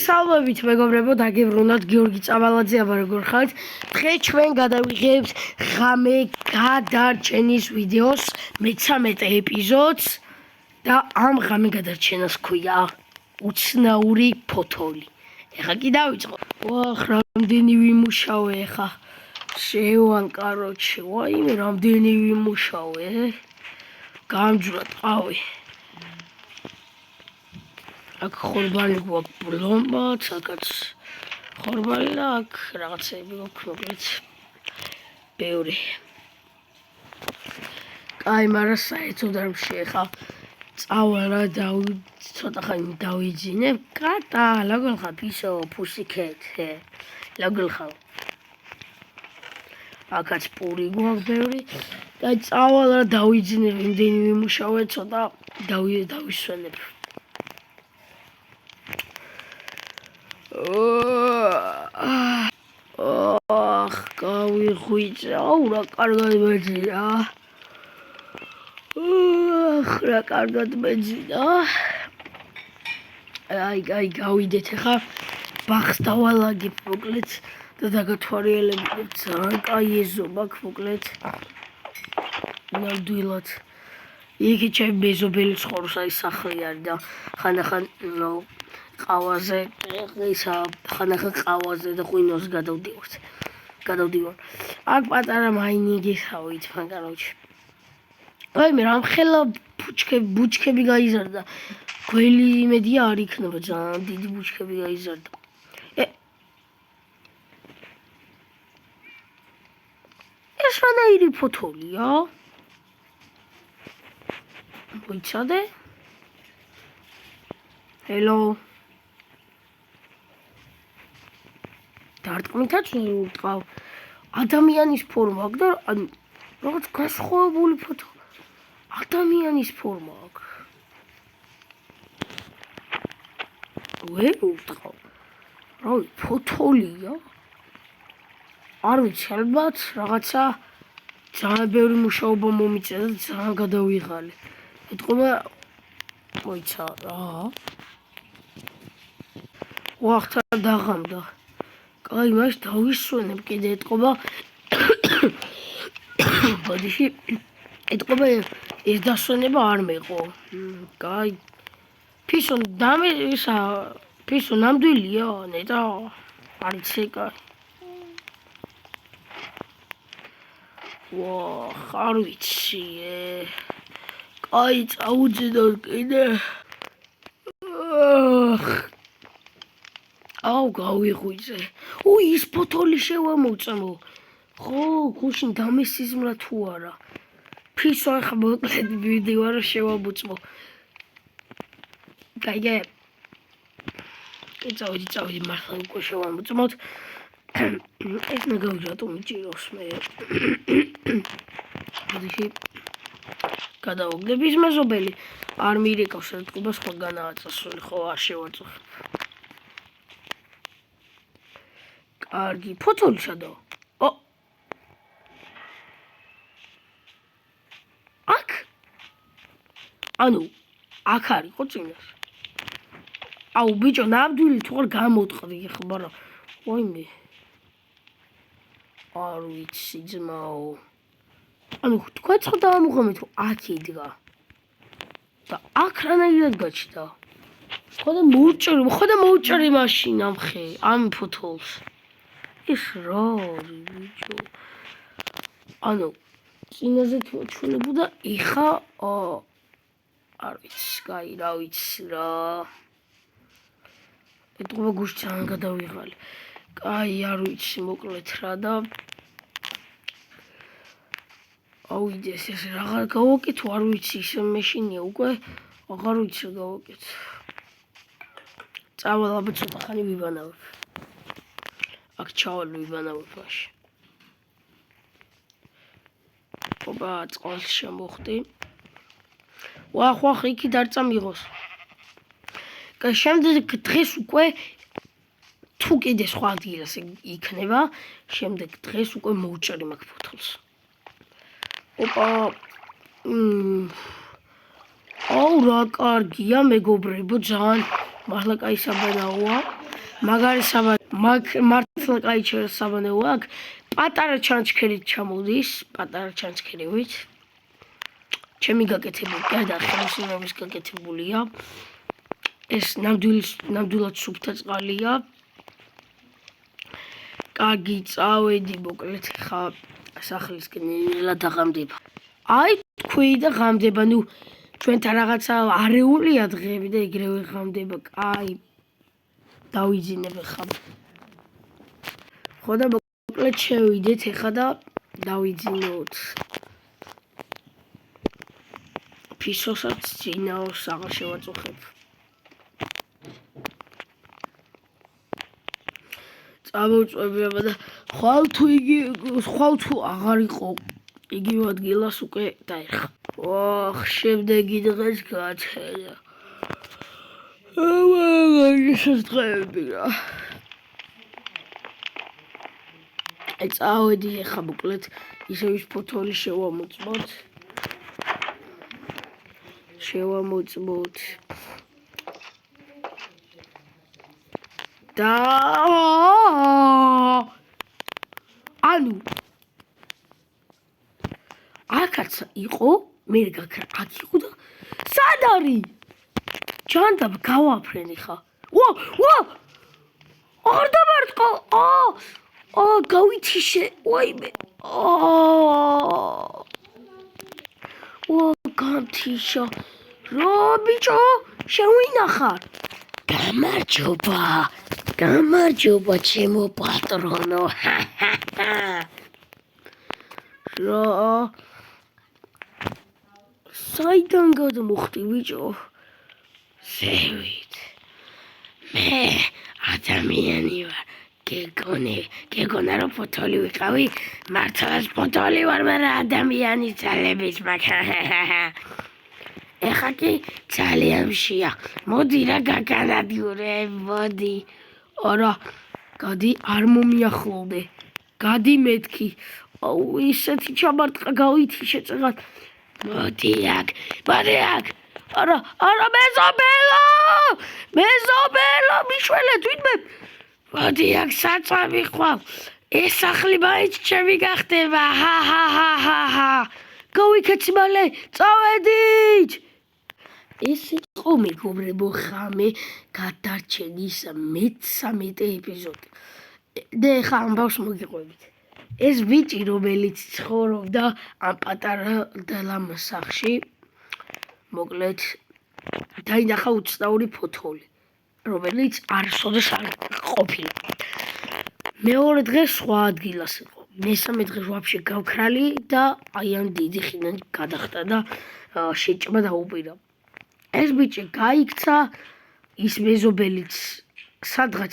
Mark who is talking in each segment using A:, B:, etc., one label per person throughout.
A: Salvებით მეგობრებო, დაგებრუნოთ გიორგი წავალაძე, აბა როგორ ხართ? დღეს ჩვენ გადავიღებთ ღამე გადარჩენის ვიდეოს მე-13 ეპიზოდს და ამ ღამე გადარჩენას ქვია უცნაური ფოთოლი. ეხლა კი დავიწყო. ვახ, რამდენი ვიმუშავე ეხლა. შევან კაროჩე, ვაიმე რამდენი ვიმუშავე. გამჯვრა ტყავი. აქ ხორბალი გვაქვს ბლომბა, საკაც ხორბალი და აქ რაღაცები გვაქვს მოკლედ ბევრი. კაი, მაგრამ საერთოდ არ შეეხა წავალ რა ცოტა ხანი დავიძინებ. კატა, როგორ ხარ პისო, პუსიკეთ? როგორ ხარ? აქაც პური გვაქვს ბევრი. კაი, წავალ რა დავიძინებ, იმდენი ვიმუშავე, ცოტა დავისვენებ. გავიხვიჭა, რა კარგად მეძინა. რა კარგად მეძინა. აი, გავიდეთ ახლა ბახს დავალაგებ მოკლედ და დაგათვალიერებინებ. ძალიან კაი ეზობა აქვს მოკლედ. ნამდვილად. იგი ჩემი მეზობელი ცხოვრობს, აი სახლი არის და ხანდახან ყავაზე, ისა ხანდახან ყავაზე და ღვინოს გადავდივარ. აქ პატარა მაინინგისავით, მაგაროჩი. აი მე რამხელა ბუჩქები გაიზარდა. გველი იმედია არ იქნება, ძალიან დიდი ბუჩქები გაიზარდა. ეს რანაირი ფოთოლია? მოიცადე? ჰელო. დარტყმითაც ვერ უტყავ. ადამიანის ფორმა აქვს და ანუ რაღაც განსხვავებული ფოთო. ადამიანის ფორმა აქვს. ვერ უტყავ. რავი, ფოთოლია? არ ვიცი, ალბათ რაღაცა ძალიან ბევრი მუშაობა მომიწია და ძალიან გადავიღალე. ეთყობა მოიცა რა. ვახტა დაღამდა. კაი, მაშ დავისვენებ კიდე ეთყობა. ბოდიში ეთყობა ეს დასვენება არ მეყო. კაი. ფისო ნამდვილია, ნეტა არის კაი. ვახ, არ ვიცი. კაი, წავუძინოთ კიდე. აუ, გავიღვიძე. ის ფოთოლი შევამოწმო. ხო, გუშინ დამესიზმრა თუ არა. ფისო ახლა მოკლედ მივიდივარ შევამოწმო. კაი. წავედი მართლა უკვე შევამოწმოთ. ეს ნაგავი რატომ მიჭირავს მე? ბოდიში გადავაგდებ ის მეზობელი. არ მირეკავს ეთყობა სხვაგანაა წასული, ხო, არ შევაწუხებ. კარგი, ფოთოლი სადაა? აქ? ანუ, აქ არის ხო წინას? აუ, ბიჭო, ნამდვილი თუ არ გამოტყდი ხა, მაგრამ ვაიმე. არ ვიცი ძმაო. ანუ თქვენ ხო დავამუღამეთ რომ აქ იდგა. და აქ რანაირად გაჩნდა? ხოდა მოუჭერი მაშინ ამ ფოთოლს. ეს რა არის ბიჭო? ანუ წინაზე თუ ჩულებოდა ეხა არ ვიცი, კაი, რა ვიცი რა. ეთყობა გუშინ ძალიან გადავიღალე. კაი, არ ვიცი მოკლედ რა და ავიდეს ეს რაღაც გავაკეთო, არ ვიცი, ისე მეშინია უკვე, აღარ ვიცი რა გავაკეთო. წავალ აბა ცოტა ხანი ვიბანავებ. აქ ჩავალ ვიბანავებ მაშინ. ოპა, წყალს შემოხდი. ვახ, იქით არ წამიღოს. კაი, შემდეგ დღეს უკვე თუ კიდე სხვა ადგილას იქნება, შემდეგ დღეს უკვე მოუჭერი მაქვს ფოთოლს. ოპა. აუ, რა კარგია მეგობრებო, ძალიან მართლა კაი საბანაოა. მაგარი მართლა კაი საბანეო აქვს. პატარა ჩანჩქერით ჩამოდის, პატარა ჩანჩქერივით. ჩემი გაკეთებული, გარდა ხელმისაწვდომის გაკეთებულია. ეს ნამდვილად სუფთა წყალია. კარგი წავედი, მოკლედ ხა სახლისკენ ნელა დაღამდება. აი თქვი და ღამდება, ნუ ჩვენთან რაღაცა არეულია დღეები და ეგრევე ღამდება. კაი დავიძინებ ხა. ხო და მოკლედ შევიდეთ ეხა და დავიძინოთ. ფისოსაც ძინაოს აღარ შევაწუხებ. წამოვწვევი და ხვალ თუ აღარ იყო იგივე ადგილას უკვე დაიხა. ოხ, შემდეგი დღეს გაჩერდა. ეს დღეები რა. წავედი ეხა მოკლედ ისევ ის ფოთოლი შევამოწმოთ. და ანუ აქაც იყო მე აქ იყო და სად არის ჯანდაბ გავაფრენი ხა არ დამარტყო გავითიშე ვაიმე განთიშა რა ბიჭო შევინახარ გამარჯობა ჩემო პატრონო რა საიდან გადმოხდი ბიჭო ზევით მე ადამიანი ვარ გეგონა რომ ფოთოლი ვიყავი მართლაც ფოთოლი ვარ მაგრამ ადამიანი ძალების მაქვს ეხა კი ძალიან მშია მოდი რა გაგანადგურე მოდი არა გადი არ მომიახლოვდე გადი მეთქი ისეთი ჩამარტყა გავითიშე წეგან მოდი აქ არა მეზობელო მიშველეთ ვინმე მოდი აქ საწავი ხვალ ეს სახლი მაინც ჩემი გახდება გავიქეცი მალე წავედით ეს იყო მეგობრებო ხამე გადარჩენის მე-13 ეპიზოდი და ეხა ამბავს მოგიყვებით ეს ბიჭი რომელიც ცხოვრობდა ამ პატარა დალამ სახლში მოკლედ დაინახა უცნაური ფოთოლი რომელიც არასოდეს არ ყოფილა მეორე დღეს სხვა ადგილას იყო მესამე დღეს ვაფშე გავქრალი და აი ამ დიდი ხიდან გადახტა და შეჭმა დაუპირა ეს ბიჭი გაიქცა ის მეზობელიც სადღაც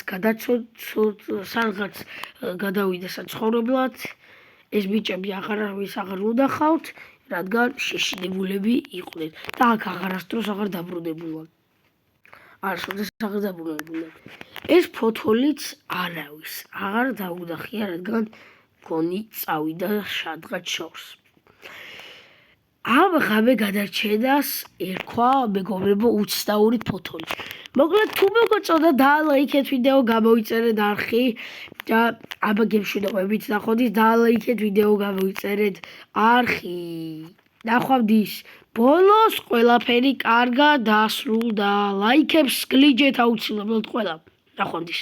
A: გადავიდა საცხოვრებლად ეს ბიჭები აღარავის აღარ უნდახავთ რადგან შეშინებულები იყვნენ და აქ აღარასდროს აღარ დაბრუნებულან არასოდეს აღარ დაბრუნებულან ეს ფოთოლიც არავის აღარ დაუნახია რადგან გონი წავიდა სადღაც შორს ამ ღამე გადარჩენას ერქვა მეგობრებო უცნაური ფოთოლი მოკლედ თუ მოგწონდა დალაიქეთ ვიდეო გამოიწერეთ არხი და აბა გემშვიდობებით ნახოთ დალაიქეთ ვიდეო გამოიწერეთ არხი ნახვამდის ბოლოს ყველაფერი კარგად დასრულდა ლაიქებს გლიჯეთ აუცილებლად ყველა ნახვამდის